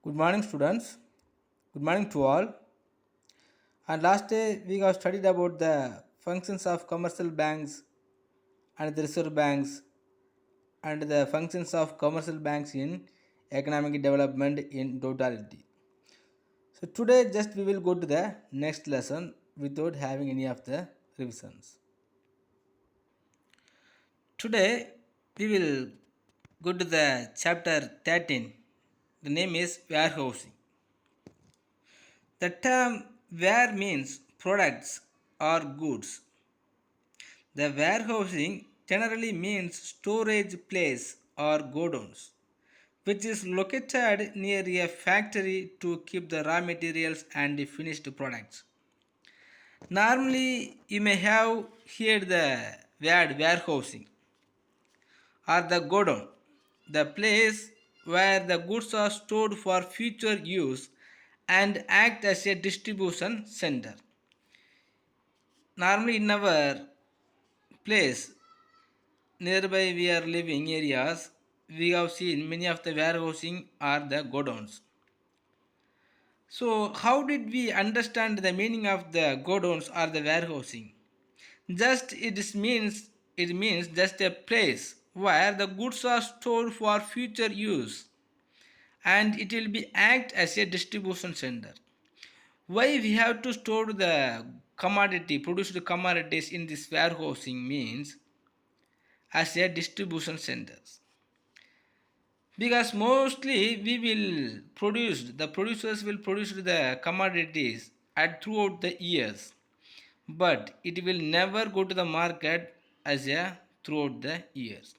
Good morning, students. Good morning to all. And last day we have studied about the functions of commercial banks and the reserve banks and the functions of commercial banks in economic development in totality. So today just we will go to the next lesson without having any of the revisions. Today we will go to the chapter 13. The name is warehousing. The term ware means products or goods. The warehousing generally means storage place or godowns, which is located near a factory to keep the raw materials and the finished products. Normally, you may have heard the word warehousing or the godown, the place where the goods are stored for future use and act as a distribution center. Normally, in our place nearby we are living areas, we have seen many of the warehousing are the godowns. So how did we understand the meaning of the godowns or the warehousing? Just it means just a place where the goods are stored for future use and it will be act as a distribution center. Why we have to store the commodity produced commodities in this warehousing means as a distribution centers, because mostly we will produce the producers will produce the commodities at throughout the years, but it will never go to the market as a throughout the years.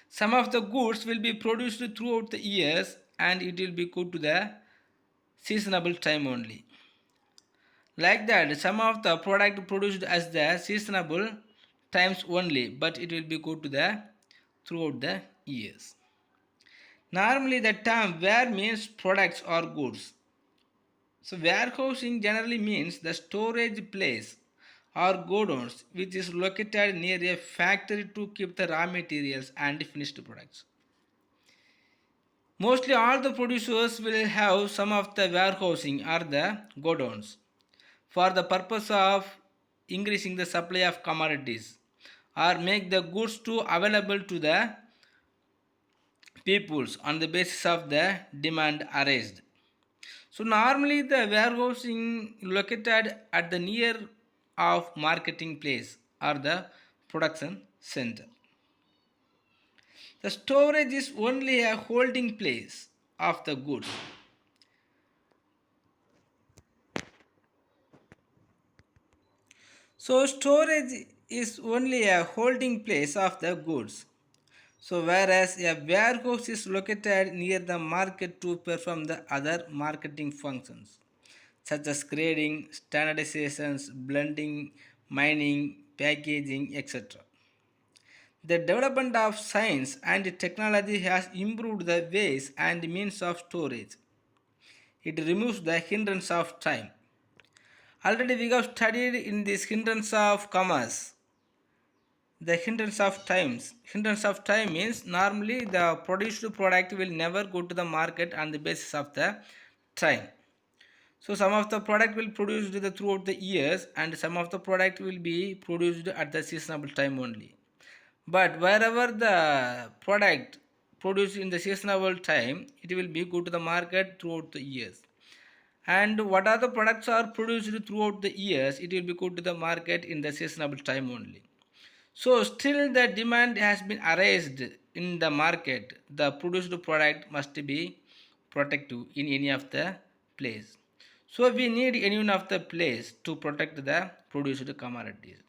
Some of the goods will be produced throughout the years and it will be go to the seasonable time only. Like that, some of the product produced as the seasonable times only, but it will be go to the throughout the years. Normally, the term ware means products or goods. So, warehousing generally means the storage place or godowns which is located near a factory to keep the raw materials and finished products. Mostly, all the producers will have some of the warehousing or the godowns for the purpose of increasing the supply of commodities or make the goods to available to the peoples on the basis of the demand arised. So normally the warehousing located at the near of marketing place or the production center. The storage is only a holding place of the goods. So storage is only a holding place of the goods. So whereas a warehouse is located near the market to perform the other marketing functions such as grading, standardizations, blending, mining, packaging, etc. The development of science and technology has improved the ways and means of storage. It removes the hindrance of time. Already we have studied in this hindrance of commerce. The hindrance of time means normally the produced product will never go to the market on the basis of the time. So some of the product will produce throughout the years and some of the product will be produced at the seasonable time only. But wherever the product produced in the seasonable time, it will be go to the market throughout the years. And what are the products are produced throughout the years, it will be go to the market in the seasonable time only. So still the demand has been raised in the market. The produced product must be protective in any of the place. So we need any one of the place to protect the produced commodities.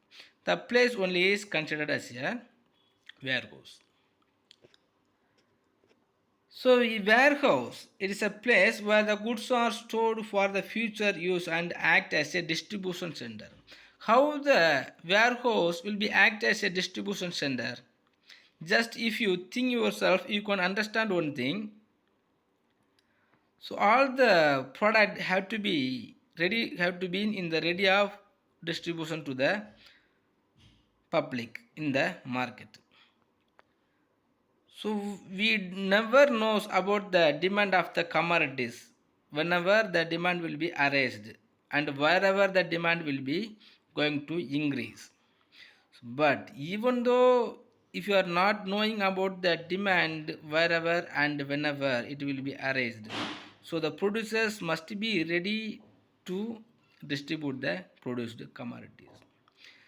The place only is considered as a warehouse. So a warehouse, it is a place where the goods are stored for the future use and act as a distribution center. How the warehouse will be act as a distribution center? Just if you think yourself, you can understand one thing. So all the product have to be ready, have to be in the ready of distribution to the public in the market. So we never knows about the demand of the commodities whenever the demand will be raised and wherever the demand will be going to increase. But even though if you are not knowing about the demand wherever and whenever it will be raised, so the producers must be ready to distribute the produced commodities.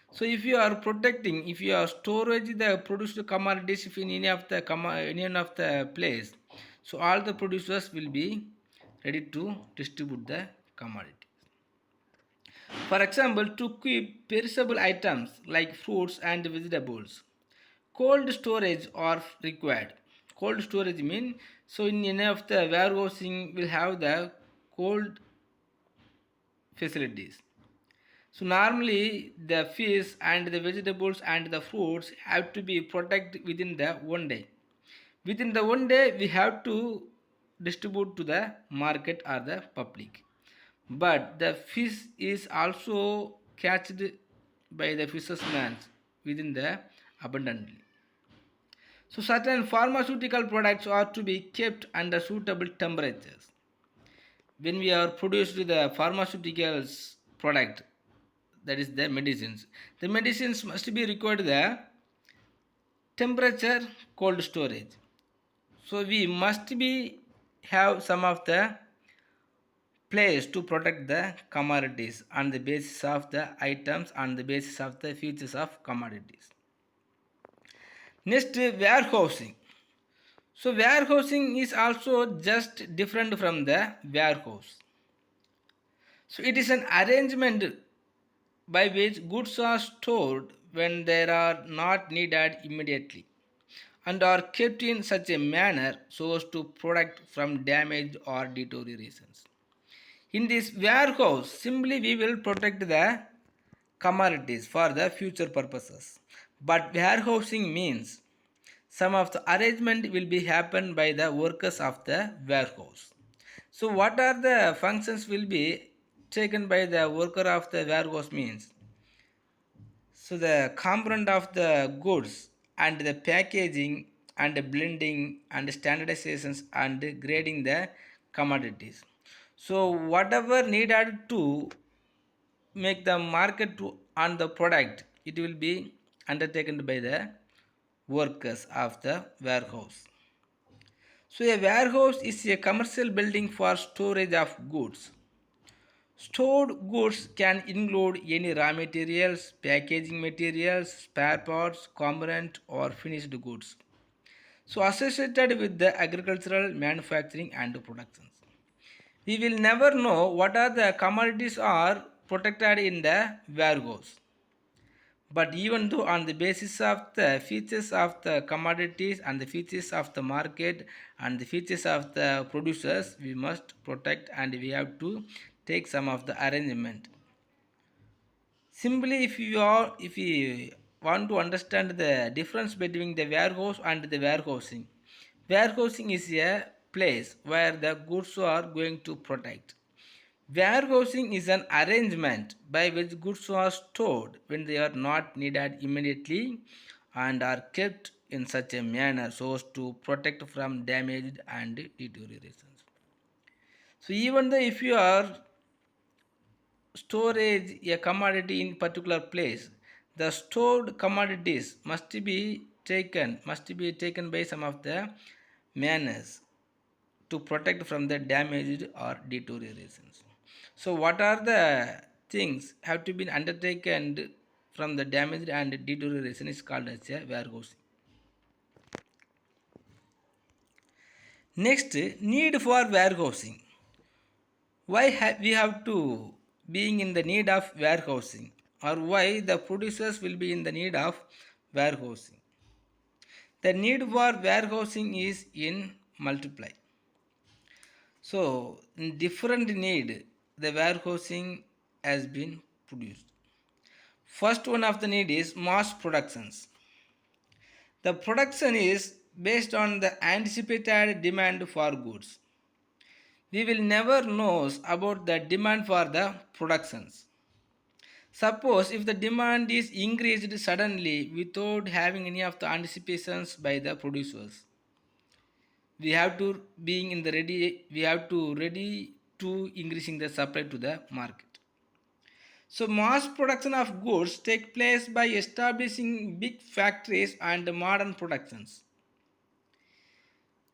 So if you are protecting, if you are storage the produced commodities if in any of the any of the place, so all the producers will be ready to distribute the commodity. For example, to keep perishable items like fruits and vegetables, cold storage are required. Cold storage mean so in any of the warehousing will have the cold facilities. So normally the fish and the vegetables and the fruits have to be protected within the 1 day. Within the 1 day we have to distribute to the market or the public. But the fish is also catched by the fishermen within the abundantly. So certain pharmaceutical products are to be kept under suitable temperatures. When we are produced the pharmaceuticals product, that is the medicines must be required the temperature cold storage. So we must be have some of the place to protect the commodities on the basis of the items on the basis of the features of commodities. Next, warehousing. So warehousing is also just different from the warehouse. So it is an arrangement by which goods are stored when they are not needed immediately and are kept in such a manner so as to protect from damage or deteriorations. In this warehouse, simply we will protect the commodities for the future purposes. But warehousing means some of the arrangement will be happen by the workers of the warehouse. So what are the functions will be taken by the worker of the warehouse means, so the component of the goods and the packaging and the blending and standardizations and grading the commodities. So whatever needed to make the market to on the product, it will be undertaken by the workers of the warehouse. So a warehouse is a commercial building for storage of goods. Stored goods can include any raw materials, packaging materials, spare parts, component or finished goods. So associated with the agricultural manufacturing and productions. We will never know what are the commodities are protected in the warehouse. But even though on the basis of the features of the commodities and the features of the market and the features of the producers, we must protect and we have to take some of the arrangement. Simply if you want to understand the difference between the warehouse and the warehousing. Warehousing is a place where the goods are going to protect. Warehousing is an arrangement by which goods are stored when they are not needed immediately and are kept in such a manner so as to protect from damage and deteriorations. So even though if you are storage a commodity in particular place, the stored commodities must be taken by some of the manners to protect from the damage or deteriorations. So what are the things have to be undertaken from the damage and deterioration is called as a warehousing. Next, need for warehousing. Why we have to being in the need of warehousing, or why the producers will be in the need of warehousing? The need for warehousing is in multiply. So in different need the warehousing has been produced. First one of the need is mass productions. The production is based on the anticipated demand for goods. We will never know about the demand for the productions. Suppose if the demand is increased suddenly without having any of the anticipations by the producers. we have to being in the ready, we have to ready to increasing the supply to the market. So mass production of goods take place by establishing big factories and modern productions.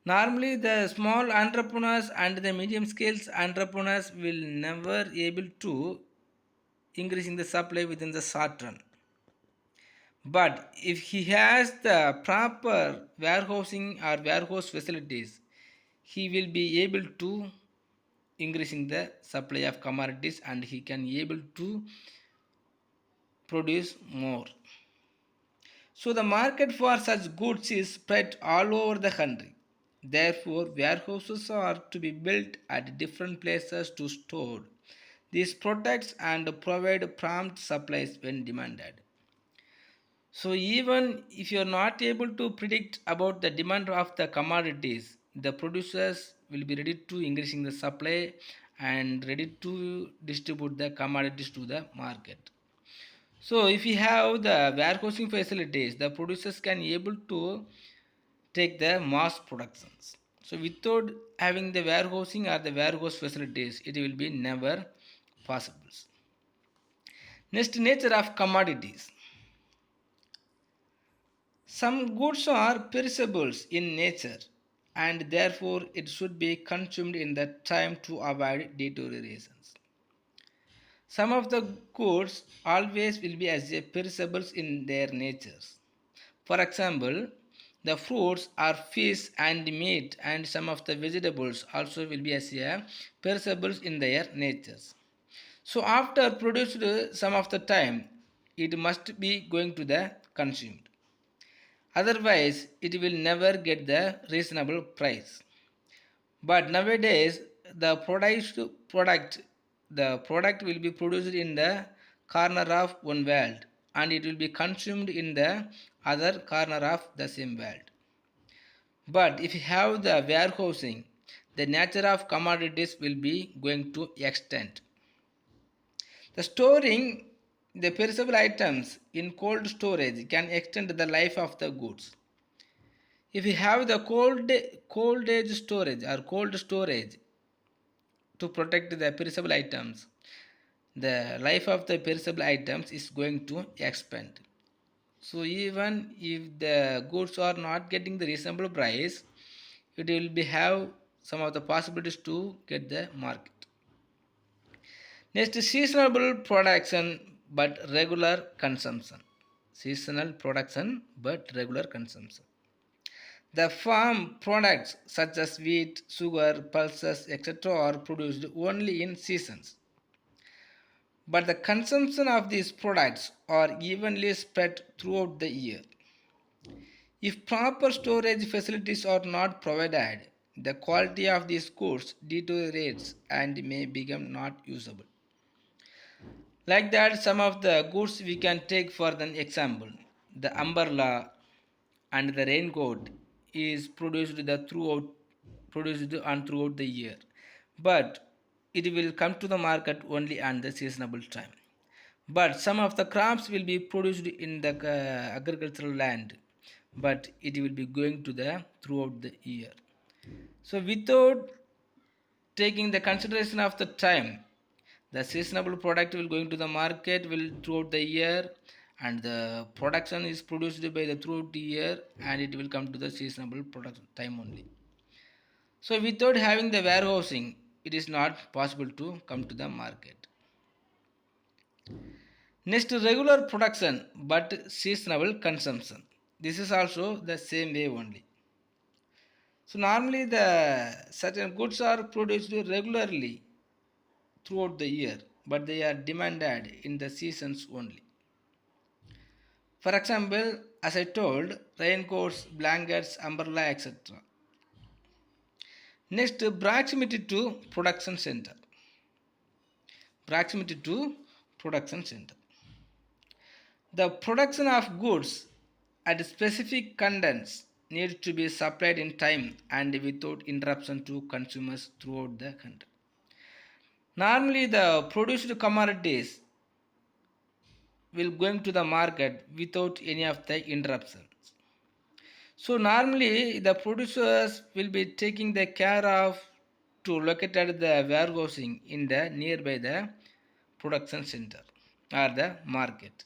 Normally, the small entrepreneurs and the medium scale entrepreneurs will never able to increasing the supply within the short run. But if he has the proper warehousing or warehouse facilities, he will be able to increasing the supply of commodities and he can able to produce more. So the market for such goods is spread all over the country. Therefore, warehouses are to be built at different places to store these products and provide prompt supplies when demanded. So even if you are not able to predict about the demand of the commodities, the producers will be ready to increasing the supply and ready to distribute the commodities to the market. So if you have the warehousing facilities, the producers can able to take the mass productions. So without having the warehousing or the warehouse facilities, it will be never possible. Next, nature of commodities. Some goods are perishables in nature and therefore it should be consumed in the time to avoid deteriorations. Some of the goods always will be as a perishables in their natures. For example, the fruits or fish and meat and some of the vegetables also will be as a perishables in their natures. So after produced some of the time, it must be going to the consumed. Otherwise, it will never get the reasonable price. But nowadays, the product will be produced in the corner of one world and it will be consumed in the other corner of the same world. But if you have the warehousing, the nature of commodities will be going to extend. The storing the perishable items in cold storage can extend the life of the goods. If you have the cold age storage or cold storage to protect the perishable items, the life of the perishable items is going to expand. So even if the goods are not getting the reasonable price, it will be have some of the possibilities to get the market. Next, seasonable production but regular consumption. Seasonal production but regular consumption. The farm products such as wheat, sugar, pulses, etc. are produced only in seasons. But the consumption of these products are evenly spread throughout the year. If proper storage facilities are not provided, the quality of these goods deteriorates and may become not usable. Like that, some of the goods we can take for an example. The umbrella and the raincoat is produced and throughout the year, but it will come to the market only on the seasonable time. But some of the crops will be produced in the agricultural land, but it will be going to the throughout the year. So without taking the consideration of the time, the seasonable product will going to the market will throughout the year and the production is produced by the throughout the year and it will come to the seasonable production time only. So without having the warehousing, it is not possible to come to the market. Next, regular production but seasonable consumption. This is also the same way only. So normally the certain goods are produced regularly throughout the year, but they are demanded in the seasons only. For example, as I told, raincoats, blankets, umbrella, etc. Next, proximity to production center. Proximity to production center. The production of goods at specific contents needs to be supplied in time and without interruption to consumers throughout the country. Normally, the produced commodities will going to the market without any of the interruptions. So normally the producers will be taking the care of to locate at the warehousing in the nearby the production center or the market.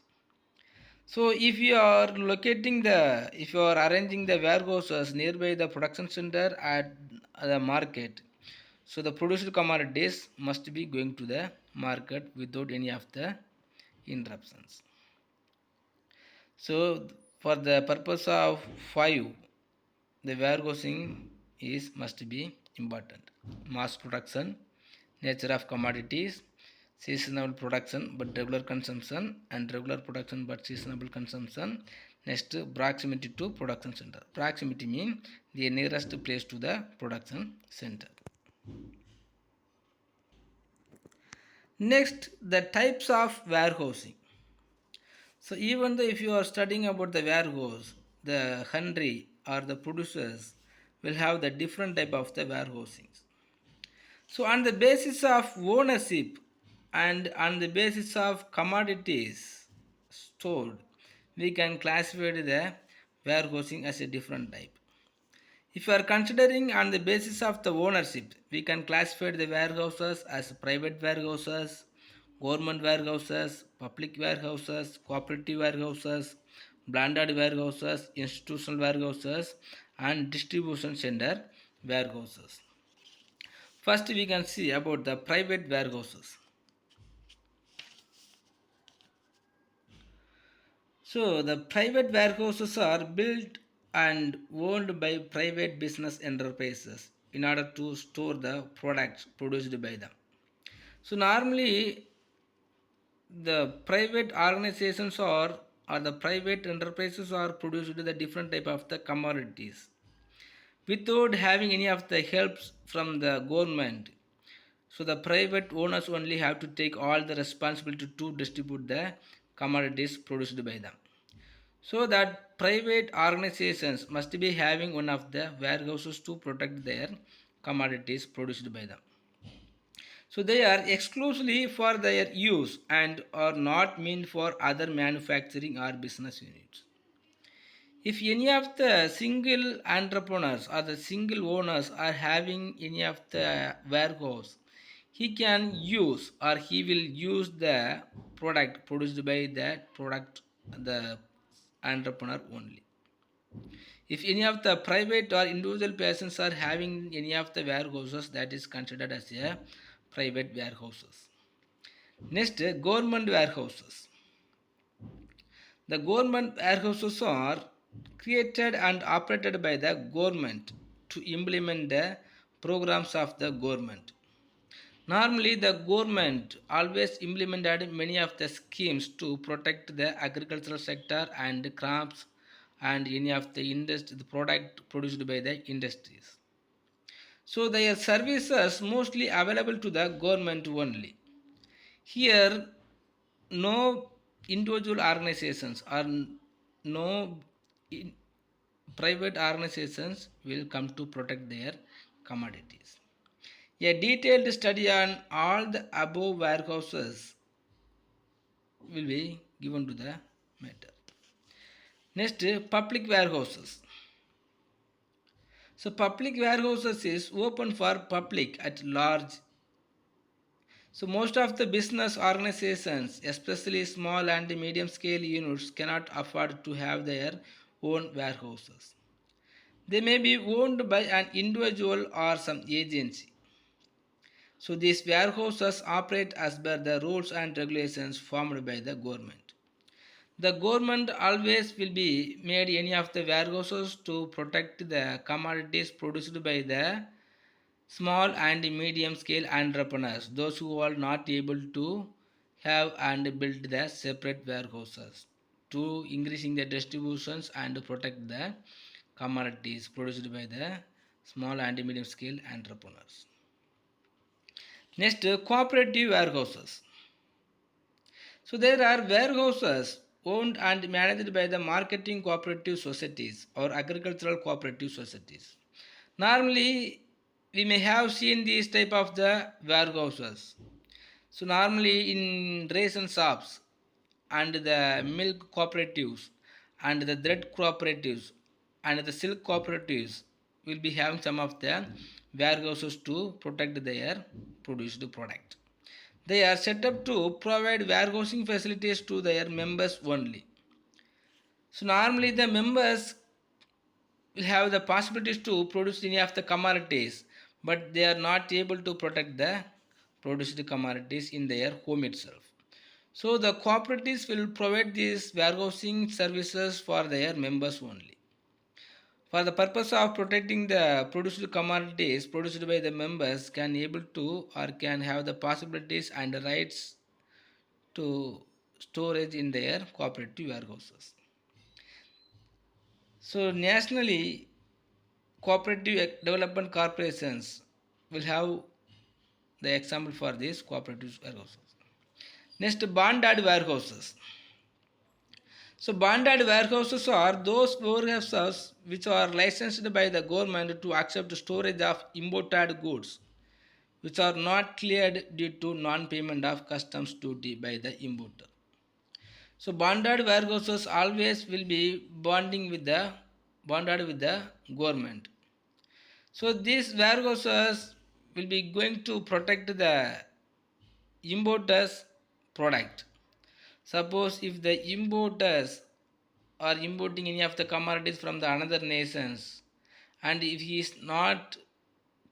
So if you are arranging the warehouses nearby the production center at the market, so the produced commodities must be going to the market without any of the interruptions. So for the purpose of 5, the warehousing is must be important. Mass production, nature of commodities, seasonal production but regular consumption, and regular production but seasonal consumption. Next, proximity to production center. Proximity means the nearest place to the production center. Next, the types of warehousing. So even though if you are studying about the warehouse, the country or the producers will have the different type of the warehousings. So on the basis of ownership and on the basis of commodities stored, we can classify the warehousing as a different type. If you are considering on the basis of the ownership, we can classify the warehouses as private warehouses, government warehouses, public warehouses, cooperative warehouses, branded warehouses, institutional warehouses, and distribution center warehouses. First, we can see about the private warehouses. So, the private warehouses are built and owned by private business enterprises in order to store the products produced by them. So, normally the private organizations or the private enterprises are produced the different type of the commodities without having any of the helps from the government. So the private owners only have to take all the responsibility to distribute the commodities produced by them. So that private organizations must be having one of the warehouses to protect their commodities produced by them. So they are exclusively for their use and are not meant for other manufacturing or business units. If any of the single entrepreneurs or the single owners are having any of the warehouse, he can use or he will use the product produced by that product the entrepreneur only. If any of the private or individual persons are having any of the warehouses, that is considered as a private warehouses. Next, government warehouses. The government warehouses are created and operated by the government to implement the programs of the government. Normally, the government always implemented many of the schemes to protect the agricultural sector and crops and any of the industry, the product produced by the industries. So their services mostly available to the government only. Here, no individual organizations or no private organizations will come to protect their commodities. A detailed study on all the above warehouses will be given to the matter. Next, public warehouses. So, public warehouses is open for public at large. So, most of the business organizations, especially small and medium scale units, cannot afford to have their own warehouses. They may be owned by an individual or some agency. So these warehouses operate as per the rules and regulations formed by the government. The government always will be made any of the warehouses to protect the commodities produced by the small and medium scale entrepreneurs, those who are not able to have and build the separate warehouses to increasing the distributions and protect the commodities produced by the small and medium scale entrepreneurs. Next, cooperative warehouses. So there are warehouses owned and managed by the marketing cooperative societies or agricultural cooperative societies. Normally, we may have seen these type of the warehouses. So normally in ration shops and the milk cooperatives and the thread cooperatives and the silk cooperatives will be having some of the warehouses to protect their produced product. They are set up to provide warehousing facilities to their members only. So normally the members will have the possibilities to produce any of the commodities, but they are not able to protect the produced commodities in their home itself. So the cooperatives will provide these warehousing services for their members only. For the purpose of protecting the produced commodities produced by the members can able to or can have the possibilities and the rights to storage in their cooperative warehouses. So nationally, cooperative development corporations will have the example for these cooperative warehouses. Next, bonded warehouses. So bonded warehouses are those warehouses which are licensed by the government to accept storage of imported goods which are not cleared due to non-payment of customs duty by the importer. So bonded warehouses always will be bonded with the government. So these warehouses will be going to protect the importers product. Suppose if the importers are importing any of the commodities from the another nations, and if he is not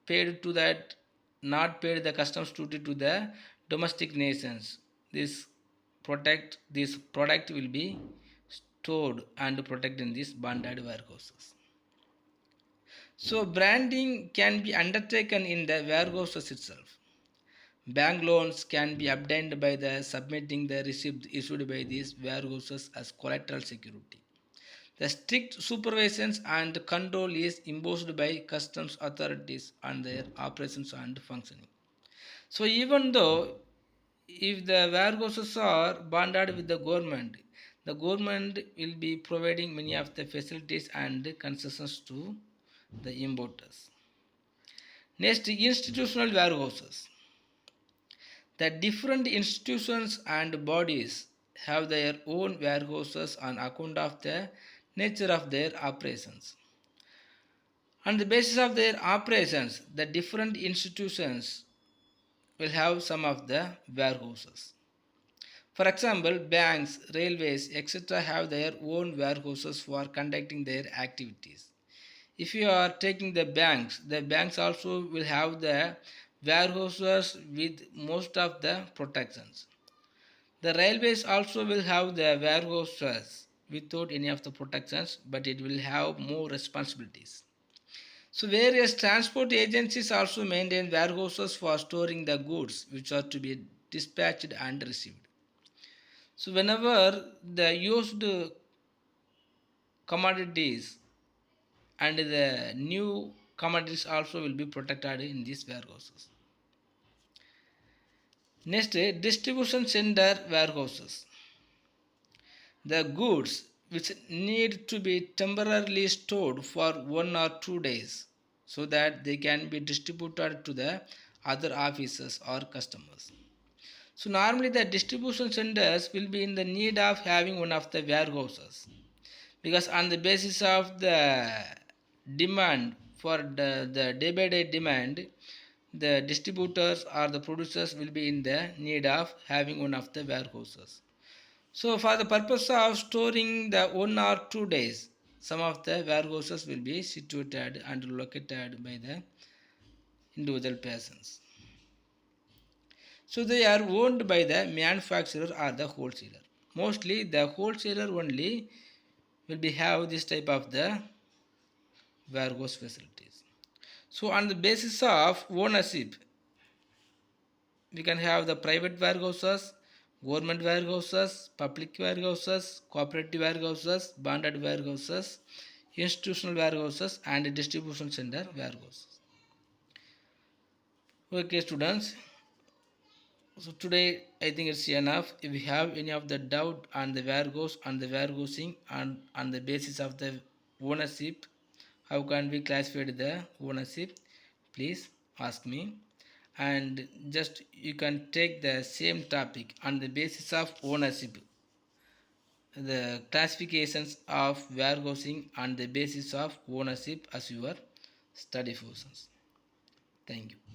paid to that, not paid the customs duty to the domestic nations, this product will be stored and protected in these bonded warehouses. So branding can be undertaken in the warehouses itself. Bank loans can be obtained by the submitting the receipt issued by these warehouses as collateral security. The strict supervision and control is imposed by customs authorities on their operations and functioning. So even though if the warehouses are bonded with the government will be providing many of the facilities and concessions to the importers. Next, institutional warehouses. The different institutions and bodies have their own warehouses on account of the nature of their operations. On the basis of their operations, the different institutions will have some of the warehouses. For example, banks, railways, etc. have their own warehouses for conducting their activities. If you are taking the banks also will have the warehouses with most of the protections. The railways also will have the warehouses without any of the protections, but it will have more responsibilities. So various transport agencies also maintain warehouses for storing the goods which are to be dispatched and received. So whenever the used commodities and the new commodities also will be protected in these warehouses. Next, distribution center warehouses. The goods which need to be temporarily stored for 1 or 2 days so that they can be distributed to the other offices or customers. So normally the distribution centers will be in the need of having one of the warehouses because on the basis of the demand for the day by day demand, the distributors or the producers will be in the need of having one of the warehouses. So for the purpose of storing the 1 or 2 days, some of the warehouses will be situated and located by the individual persons. So they are owned by the manufacturer or the wholesaler. Mostly the wholesaler only will be have this type of the warehouse facilities. So on the basis of ownership, we can have the private warehouses, government warehouses, public warehouses, cooperative warehouses, bonded warehouses, institutional warehouses, and distribution center warehouses. Okay, students. So today I think it's enough. If you have any of the doubt on the warehouse, on the warehousing, and on the basis of the ownership, how can we classify the ownership? Please ask me. And just you can take the same topic on the basis of ownership. the classifications of warehousing on the basis of ownership as your study portions. Thank you.